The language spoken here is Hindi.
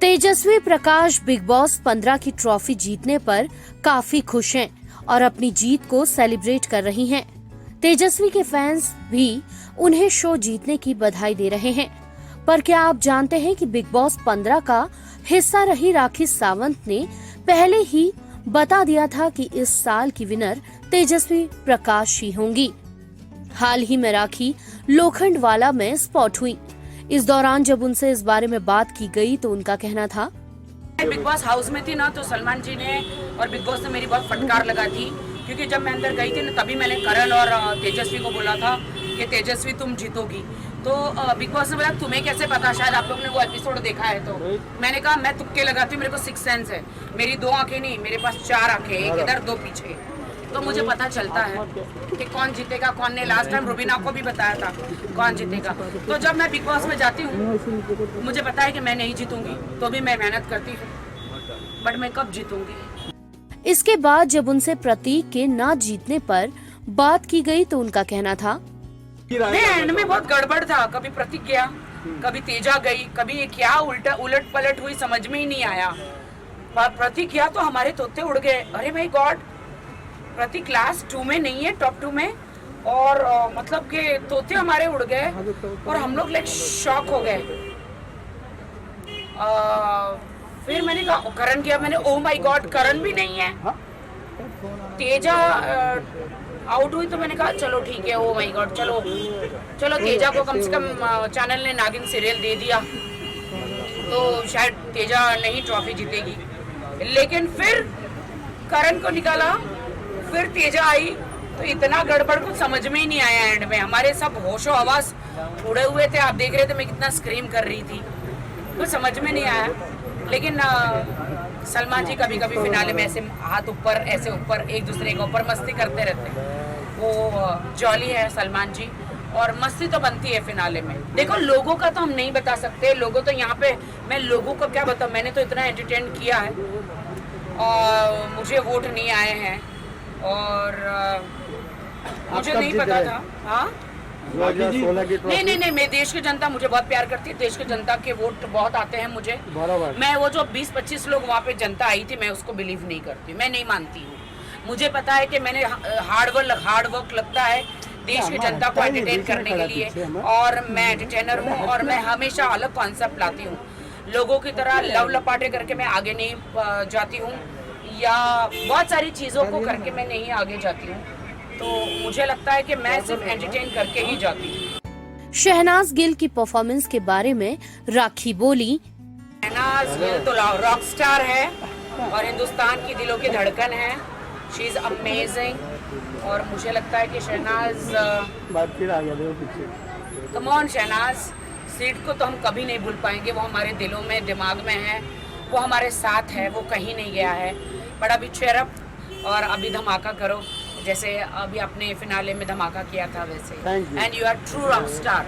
तेजस्वी प्रकाश बिग बॉस 15 की ट्रॉफी जीतने पर काफी खुश हैं और अपनी जीत को सेलिब्रेट कर रही हैं। तेजस्वी के फैंस भी उन्हें शो जीतने की बधाई दे रहे हैं। पर क्या आप जानते हैं कि बिग बॉस 15 का हिस्सा रही राखी सावंत ने पहले ही बता दिया था कि इस साल की विनर तेजस्वी प्रकाश ही होंगी। हाल ही में राखी लोखंडवाला में स्पॉट हुई। इस दौरान जब उनसे इस बारे में बात की गई तो उनका कहना था, बिग बॉस हाउस में थी ना, तो सलमान जी ने और बिग बॉस ने मेरी बहुत फटकार लगा थी, क्योंकि जब मैं अंदर गई थी ना तभी मैंने करण और तेजस्वी को बोला था कि तेजस्वी तुम जीतोगी। तो बिग बॉस ने बोला तुम्हें कैसे पता, शायद आप लोग ने वो एपिसोड देखा है। तो मैंने कहा मैं तुक्के लगाती हूँ, मेरे को सिक्स सेंस है, मेरी दो आंखें नहीं, मेरे पास चार आंखें, एक इधर दो पीछे, तो मुझे पता चलता है कि कौन जीतेगा कौन नहीं। लास्ट टाइम रुबीना को भी बताया था कौन जीतेगा। तो जब मैं बिग बॉस में जाती हूँ मुझे पता है कि मैं नहीं जीतूंगी, तो भी मैं मेहनत करती हूँ, बट मैं कब जीतूंगी। इसके बाद जब उनसे प्रतीक के ना जीतने पर बात की गई तो उनका कहना था, एंड में बहुत गड़बड़ था, कभी प्रतीक गया, कभी तेजा गई, कभी क्या उलट पलट हुई, समझ में ही नहीं आया। प्रतीक गया तो हमारे तोते उड़ गए। अरे भाई गॉड, प्रतीक क्लास 2 में नहीं है, टॉप 2 में, और मतलब के तोते हमारे उड़ गए और हम लोग लाइक शॉक हो गए। फिर मैंने कहा करण गया, मैंने ओ माय गॉड करण भी नहीं है। तेजा आउट हुई तो मैंने कहा चलो ठीक है, ओ माय गॉड, चलो तेजा को कम से कम चैनल ने नागिन सीरियल दे दिया तो शायद तेजा नहीं ट्रॉफी जीतेगी। लेकिन फिर करण को निकाला, फिर तेजा आई, तो इतना गड़बड़ कुछ समझ में ही नहीं आया। एंड में हमारे सब होशो हवास उड़े हुए थे, आप देख रहे थे मैं कितना स्क्रीम कर रही थी, कुछ समझ में नहीं आया। लेकिन सलमान जी कभी कभी फिनाले में ऐसे हाथ ऊपर ऐसे ऊपर एक दूसरे के ऊपर मस्ती करते रहते हैं, वो जॉली है सलमान जी, और मस्ती तो बनती है फिनाले में। देखो लोगों का तो हम नहीं बता सकते, लोगों तो यहाँ पे मैं लोगों को क्या बताऊँ, मैंने तो इतना एंटरटेन किया है और मुझे वोट नहीं आए हैं और मुझे नहीं पता था। हाँ नहीं, मैं देश की जनता मुझे बहुत प्यार करती है, देश की जनता के वोट बहुत आते हैं मुझे। मैं वो जो 20-25 लोग वहाँ पे जनता आई थी, मैं उसको बिलीव नहीं करती, मैं नहीं मानती हूँ। मुझे पता है कि मैंने हार्ड वर्क लगता है देश की जनता को एंटरटेन करने के लिए, और मैं एंटरटेनर हूँ और मैं हमेशा अलग कॉन्सेप्ट लाती हूँ। लोगों की तरह लव लपाटे करके मैं आगे नहीं जाती हूँ, या बहुत सारी चीज़ों को करके मैं नहीं आगे जाती हूँ। तो मुझे लगता है कि मैं सिर्फ एंटरटेन करके ही जाती हूँ। शहनाज गिल की परफॉर्मेंस के बारे में राखी बोली, शहनाज गिल तो रॉक स्टार है और हिंदुस्तान की दिलों की धड़कन है। शी इज अमेजिंग, और मुझे लगता है कि Shehnaaz come on Shehnaaz, seat को तो हम कभी नहीं भूल पाएंगे, वो हमारे दिलों में दिमाग में है, वो हमारे साथ है, वो कहीं नहीं गया है। बट अभी चेयर अप और अभी धमाका करो, जैसे अभी अपने फिनाले में धमाका किया था वैसे। And you are true rock star.